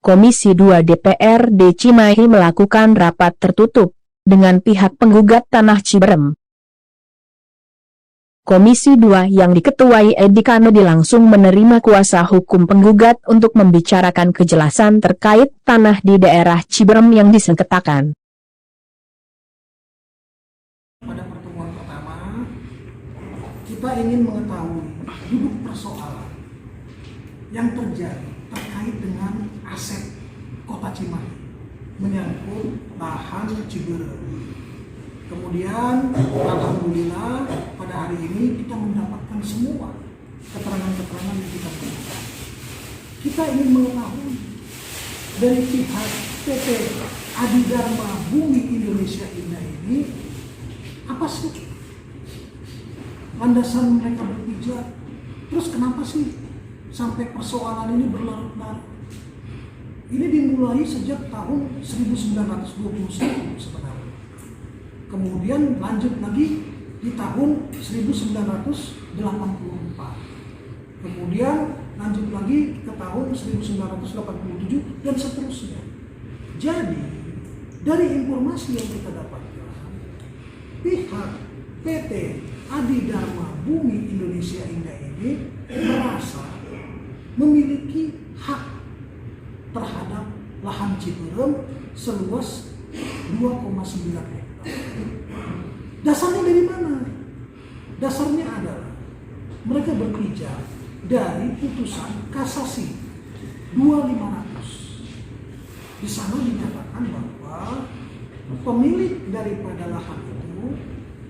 Komisi 2 DPRD Cimahi melakukan rapat tertutup dengan pihak penggugat tanah Ciberem. Komisi 2 yang diketuai Edi Kanedi langsung menerima kuasa hukum penggugat untuk membicarakan kejelasan terkait tanah di daerah Ciberem yang disengketakan. Pada pertemuan pertama, kita ingin mengetahui duduk persoalan yang terjadi terkait dengan aset Kota Cimahi menyangkut lahan Ciberem. Kemudian, alhamdulillah pada hari ini kita mendapatkan semua keterangan-keterangan yang kita berikan. Kita ingin mengetahui dari pihak PT Adidharma Bumi Indonesia Indah ini apa sih landasan mereka berpijak? Terus kenapa sih sampai persoalan ini berlarut-larut? Ini dimulai sejak tahun 1921 sebenarnya. Kemudian lanjut lagi di tahun 1984. Kemudian lanjut lagi ke tahun 1987 dan seterusnya. Jadi, dari informasi yang kita dapatkan, pihak PT Adidharma Bumi Indonesia Indah ini merasa memiliki hak terhadap lahan Ciberem seluas 2,9 hektar. Dasarnya dari mana? Dasarnya adalah mereka berpijak dari putusan kasasi 2500. Di sana dinyatakan bahwa pemilik daripada lahan itu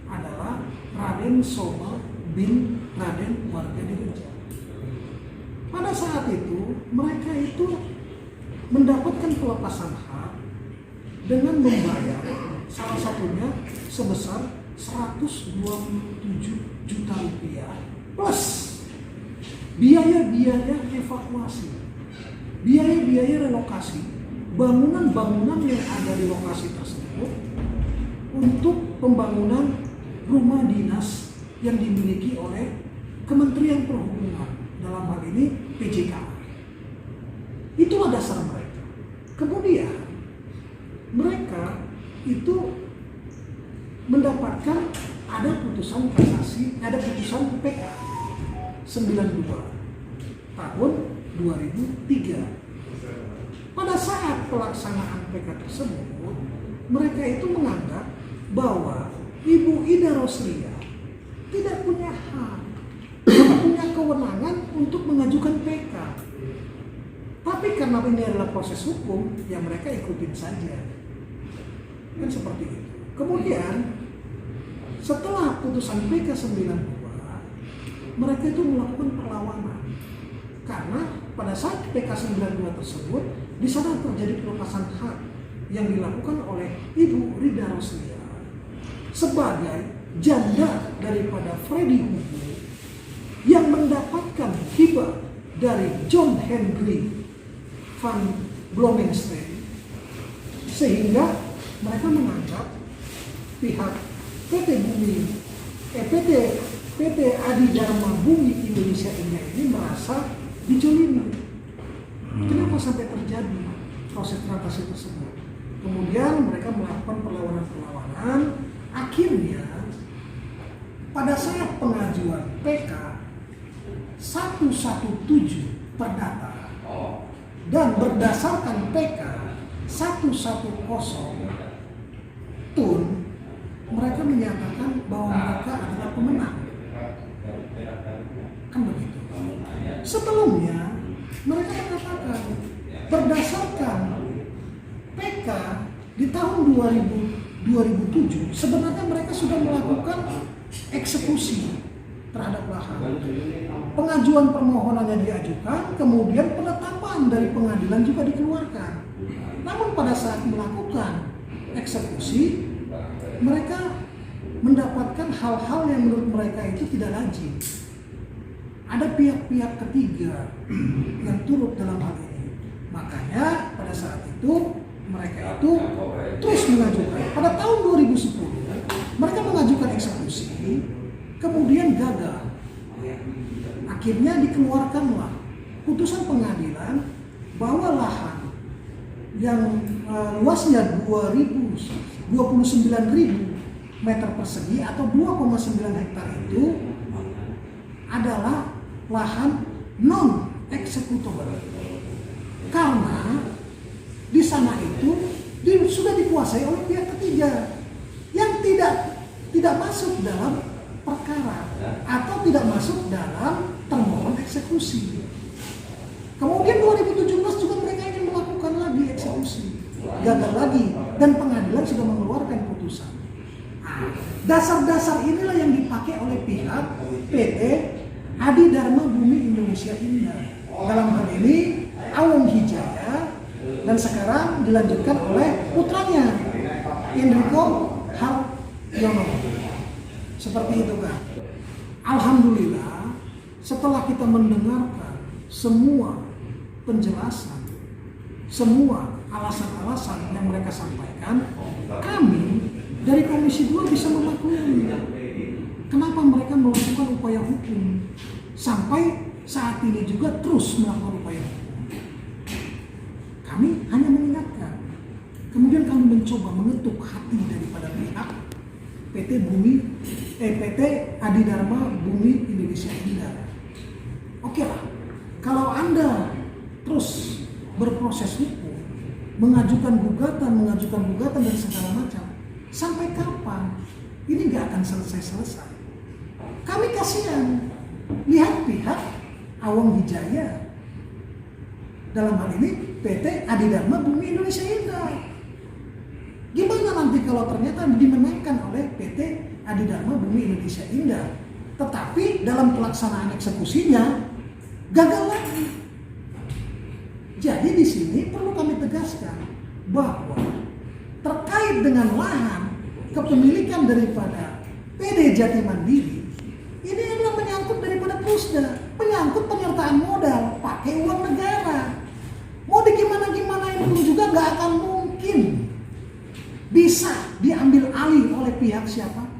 adalah Raden Soma bin Raden warga Direja. Pada saat itu mereka itu mendapatkan pelepasan hak dengan membayar salah satunya sebesar 127 juta rupiah plus biaya-biaya evakuasi, biaya-biaya relokasi bangunan-bangunan yang ada di lokasi tersebut untuk pembangunan rumah dinas yang dimiliki oleh Kementerian Perhubungan, dalam hal ini PJK. Itulah dasar mereka. Kemudian mereka itu mendapatkan ada putusan kasasi, ada putusan PK 92 tahun 2003. Pada saat pelaksanaan PK tersebut, mereka itu menganggap bahwa Ibu Ida Roslia tidak punya hak, tidak punya kewenangan untuk mengajukan PK. Tapi karena ini adalah proses hukum, ya mereka ikutin saja. Kan seperti itu. Kemudian setelah putusan PK 92, mereka itu melakukan perlawanan. Karena pada saat PK 92 tersebut, di sana terjadi pelepasan hak yang dilakukan oleh Ibu Rida Roslia sebagai janda daripada Freddy Hugo yang mendapatkan hibah dari John Henry van Bloemensteen, sehingga mereka menganggap pihak PT Adidharma Bumi Indonesia Indah ini merasa dijolimi. Kenapa sampai terjadi proses transaksi tersebut? Kemudian mereka melakukan perlawanan-perlawanan. Akhirnya pada saat pengajuan PK 117 perdata dan berdasarkan PK 110 tun, mereka menyatakan bahwa mereka adalah pemenang. Kan begitu. Sebelumnya mereka mengatakan berdasarkan PK di tahun 2007 sebenarnya mereka sudah melakukan eksekusi terhadap lahan. Pengajuan permohonannya diajukan, kemudian penetapan dari pengadilan juga dikeluarkan. Namun pada saat melakukan eksekusi, mereka mendapatkan hal-hal yang menurut mereka itu tidak lazim. Ada pihak-pihak ketiga yang turut dalam hal ini. Makanya pada saat itu mereka itu terus mengajukan. Pada tahun 2010 mereka mengajukan eksekusi, kemudian gagal. Akhirnya dikeluarkanlah putusan pengadilan bahwa lahan yang luasnya 29.000 meter persegi atau 2,9 hektar itu adalah lahan non eksekutable. Karena di sana itu sudah dikuasai oleh pihak ketiga yang tidak masuk dalam perkara atau tidak masuk dalam termohon eksekusi. Kemudian 2017 juga mereka ingin melakukan lagi eksekusi, gagal lagi, dan pengadilan sudah mengeluarkan putusan. Dasar-dasar inilah yang dipakai oleh pihak PT Adi Dharma Bumi Indonesia Indah. Dalam hal ini Awong Hijaya, dan sekarang dilanjutkan oleh putranya Enrico Haryono. Seperti itu kan. Alhamdulillah, setelah kita mendengarkan semua penjelasan, semua alasan-alasan yang mereka sampaikan, kami dari Komisi 2 bisa memaklumi kenapa mereka melakukan upaya hukum sampai saat ini juga terus melakukan upaya hukum. Kami hanya mengingatkan, kemudian kami mencoba mengetuk hati daripada pihak PT Adi Dharma Bumi Indonesia Indah. Oke lah, kalau Anda terus berproses hukum, mengajukan gugatan dan segala macam, sampai kapan? Ini gak akan selesai-selesai. Kami kasihan lihat pihak Awong Hijaya, dalam hal ini PT Adi Dharma Bumi Indonesia Indah. Gimana nanti kalau ternyata dimenangkan oleh PT Adi Dharma Bumi Indonesia Indah, tetapi dalam pelaksanaan eksekusinya gagal lagi. Jadi di sini perlu kami tegaskan bahwa terkait dengan lahan kepemilikan daripada PD Jati Mandiri, ini adalah menyangkut daripada Pusda, menyangkut penyertaan modal pakai uang negara. Mau digimana-gimanain pun juga nggak akan mungkin bisa diambil alih oleh pihak siapapun.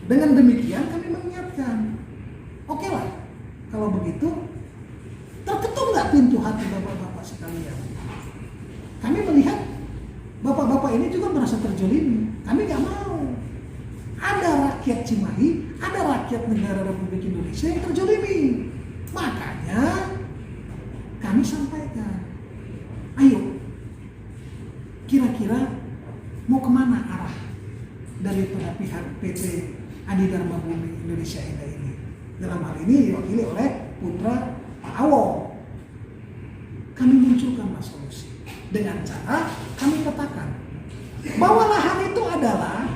Dengan demikian kami mengingatkan, oke lah, kalau begitu terketuk nggak pintu hati bapak-bapak sekalian? Kami melihat bapak-bapak ini juga merasa terjolimi. Kami nggak mau ada rakyat Cimahi, ada rakyat negara Republik Indonesia yang terjolimi. Makanya kami sampaikan, ayo, kira-kira mau kemana arah daripada pihak PT Adi Dharma Bumi Indonesia Indah ini? Dalam hal ini diwakili oleh putra Pak Awong. Kami munculkanlah solusi dengan cara kami katakan bahwa lahan itu adalah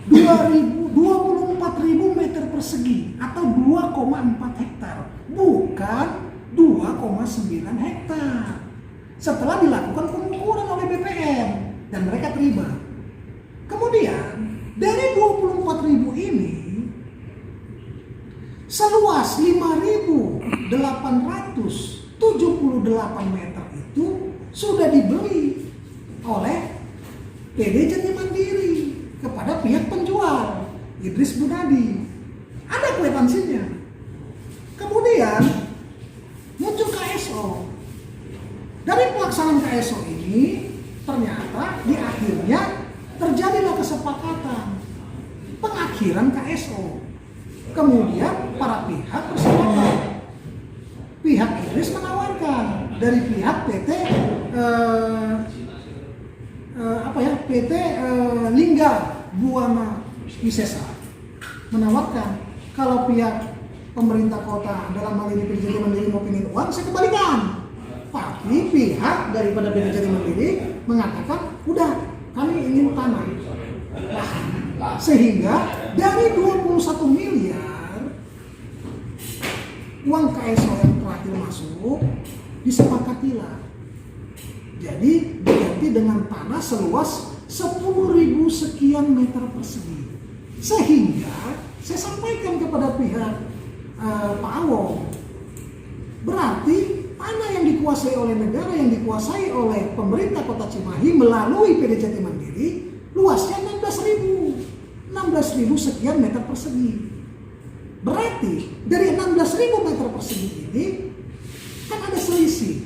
24.000 meter persegi atau 2,4 hektar, bukan 2,9 hektar. Setelah dilakukan pengukuran oleh BPN dan mereka terima. Kemudian dari 24.000 ini seluas 5.878 meter itu sudah dibeli oleh PD Jati Mandiri kepada pihak penjual Idris Bunadi. Ada kwitansinya. Kemudian muncul KSO. Dari pelaksanaan KSO ini ternyata di akhirnya terjadilah kesepakatan pengakhiran KSO. Kemudian para pihak bersepakat. Pihak Idris menawarkan dari pihak PT PT Lingga Buana Wisesa menawarkan kalau pihak pemerintah kota dalam hal ini PD Jati Mandiri mau pingin uang, saya kembalikan. Tapi pihak daripada PD Jati Mandiri mengatakan udah, kami ingin tanah. Sehingga dari 21 miliar uang KSO yang terakhir masuk disepakatilah. Jadi diganti dengan tanah seluas 10.000 sekian meter persegi. Sehingga saya sampaikan kepada pihak Pak Awong, berarti tanah yang dikuasai oleh negara, yang dikuasai oleh pemerintah Kota Cimahi melalui PD Jati Mandiri luasnya 16.000 sekian meter persegi. Berarti dari 16.000 meter persegi ini kan ada selisih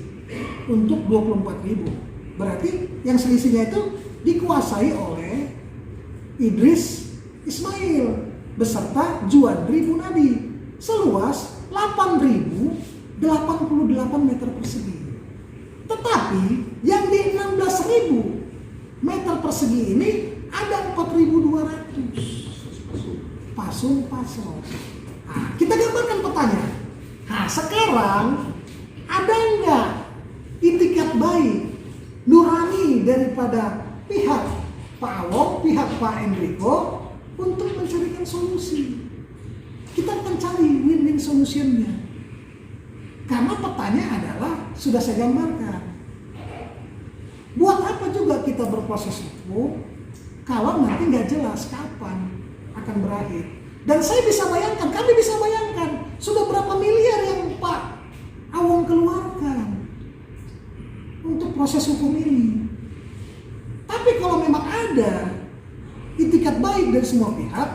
untuk 24.000. Berarti yang selisihnya itu dikuasai oleh Idris Ismail beserta Juandri Munadi seluas 8.088 meter persegi. Tetapi yang di 16.000 meter persegi ini ada 4.200 pasung-pasung. Nah, kita gambarkan petanya. Nah, sekarang ada enggak itikat baik nurani daripada pihak Pak Awong, pihak Pak Enrico untuk mencarikan solusi? Kita akan cari win-win solutionnya. Karena petanya adalah sudah saya gambarkan. Buat apa juga kita berproses hukum kalau nanti nggak jelas kapan akan berakhir? Dan saya bisa bayangkan, kami bisa bayangkan sudah berapa miliar yang Pak Awong keluarkan untuk proses hukum ini. Tapi kalau memang ada itikat baik dari semua pihak,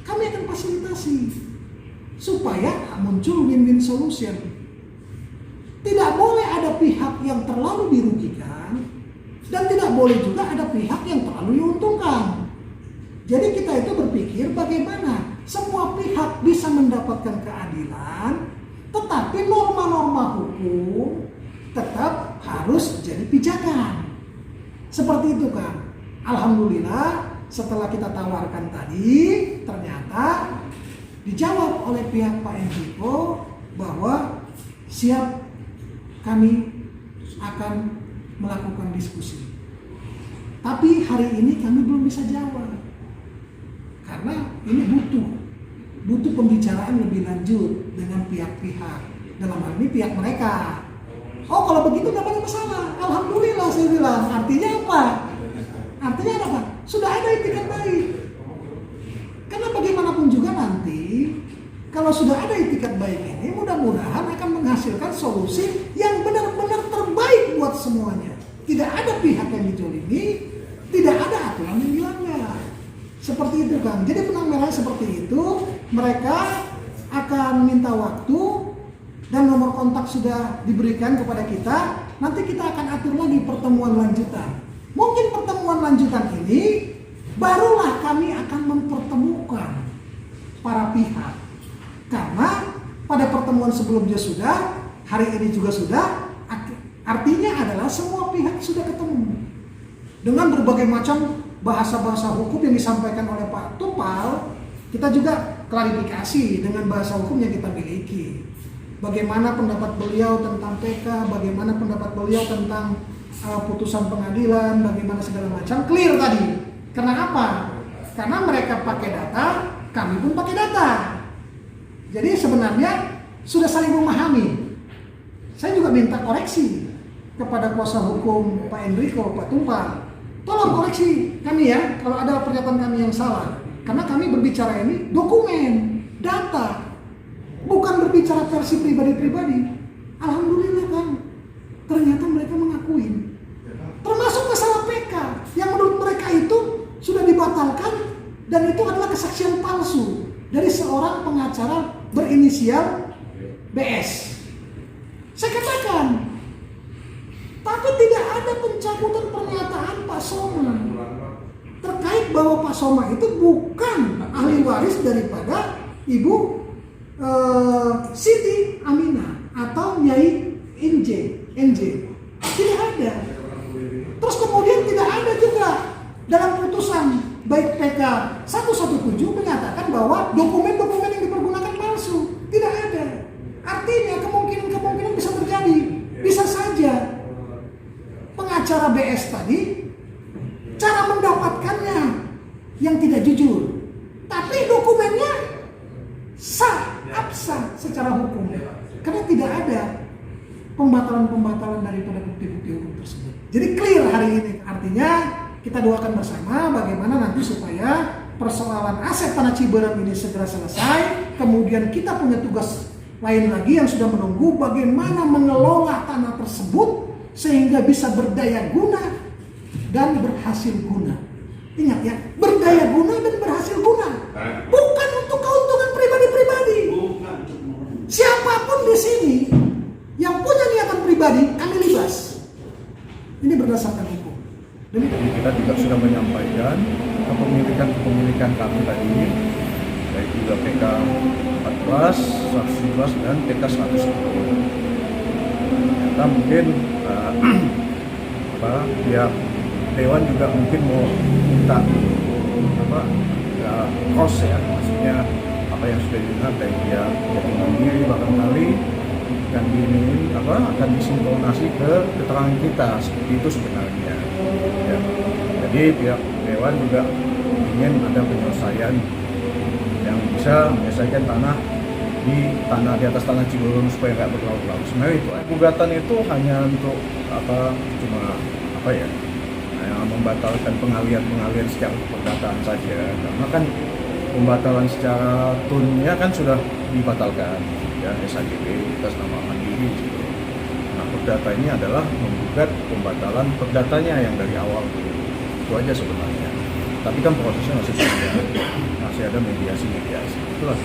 kami akan fasilitasi supaya muncul win-win solution. Tidak boleh ada pihak yang terlalu dirugikan dan tidak boleh juga ada pihak yang terlalu diuntungkan. Jadi kita itu berpikir bagaimana semua pihak bisa mendapatkan keadilan, tetapi norma-norma hukum tetap harus jadi pijakan. Seperti itu kan. Alhamdulillah setelah kita tawarkan tadi, ternyata dijawab oleh pihak Pak Enrico bahwa siap, kami akan melakukan diskusi. Tapi hari ini kami belum bisa jawab. Karena ini butuh pembicaraan lebih lanjut dengan pihak-pihak. Dalam hal ini pihak mereka. Oh, kalau begitu tidak ada masalah. Alhamdulillah saya bilang. Artinya apa? Artinya apa? Sudah ada itikat baik. Karena bagaimanapun juga nanti kalau sudah ada itikat baik ini, mudah-mudahan akan menghasilkan solusi yang benar-benar terbaik buat semuanya. Tidak ada pihak yang dijolimi, tidak ada aturan yang dilanggar. Seperti itu kan. Jadi benang merahnya seperti itu. Mereka akan minta waktu dan nomor kontak sudah diberikan kepada kita. Nanti kita akan atur lagi pertemuan lanjutan. Mungkin pertemuan lanjutan ini barulah kami akan mempertemukan para pihak. Karena pada pertemuan sebelumnya sudah, hari ini juga sudah, artinya adalah semua pihak sudah ketemu. Dengan berbagai macam bahasa-bahasa hukum yang disampaikan oleh Pak Tupal, kita juga klarifikasi dengan bahasa hukum yang kita miliki. Bagaimana pendapat beliau tentang PK, bagaimana pendapat beliau tentang putusan pengadilan, bagaimana segala macam, clear tadi. Karena apa? Karena mereka pakai data, kami pun pakai data. Jadi sebenarnya sudah saling memahami. Saya juga minta koreksi kepada kuasa hukum Pak Enrico, Pak Tumpal. Tolong koreksi kami ya, kalau ada pernyataan kami yang salah. Karena kami berbicara ini dokumen, data, bukan berbicara versi pribadi-pribadi. Alhamdulillah kan, ternyata mereka mengakui. Termasuk masalah PK, yang menurut mereka itu sudah dibatalkan dan itu adalah kesaksian palsu dari seorang pengacara berinisial BS. Saya katakan, tapi tidak ada pencabutan pernyataan Pak Soma terkait bahwa Pak Soma itu bukan ahli waris daripada Ibu Siti Aminah atau Nyai NJ. Tidak ada. Terus kemudian tidak ada juga dalam putusan baik PK 117 menyatakan bahwa dokumen-dokumen yang dipergunakan palsu. Tidak ada. Artinya kemungkinan bisa terjadi. Bisa saja pengacara BS tadi cara mendapatkannya yang tidak jujur. Tapi dokumennya sah, absah secara hukum. Karena tidak ada pembatalan daripada bukti-bukti hukum tersebut. Jadi clear hari ini. Artinya kita doakan bersama bagaimana nanti supaya persoalan aset Tanah Ciberem ini segera selesai. Kemudian kita punya tugas lain lagi yang sudah menunggu, bagaimana mengelola tanah tersebut sehingga bisa berdaya guna dan berhasil guna. Ingat ya, berdaya guna dan berhasil guna. Bukan untuk keuntungan pribadi-pribadi. Siapapun di sini yang punya niatan pribadi, kami libas. sudah menyampaikan kepemilikan kami tadi, baik juga PK 14, 111 dan PK 110. Ternyata mungkin pihak Dewan juga mungkin mau minta cross ya, maksudnya apa yang sudah didengar dari pihak Jatim Mandiri barangkali akan disinkronasi ke keterangan kita, seperti itu sebenarnya ya. Jadi pihak Dewan juga ingin ada penyelesaian yang bisa menyelesaikan tanah di atas tanah Ciberem supaya nggak berlarut-larut. Sebenarnya itu gugatan itu hanya untuk membatalkan pengalian secara perdataan saja, karena kan pembatalan secara tunnya kan sudah dibatalkan ya, SHGB atas nama Mandiri gitu. Nah, perdata ini adalah menggugat pembatalan perdatanya yang dari awal itu aja sebenarnya. Tapi kan prosesnya masih ada mediasi. Itulah.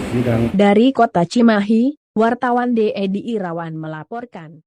Dari Kota Cimahi, wartawan Edi Irawan melaporkan.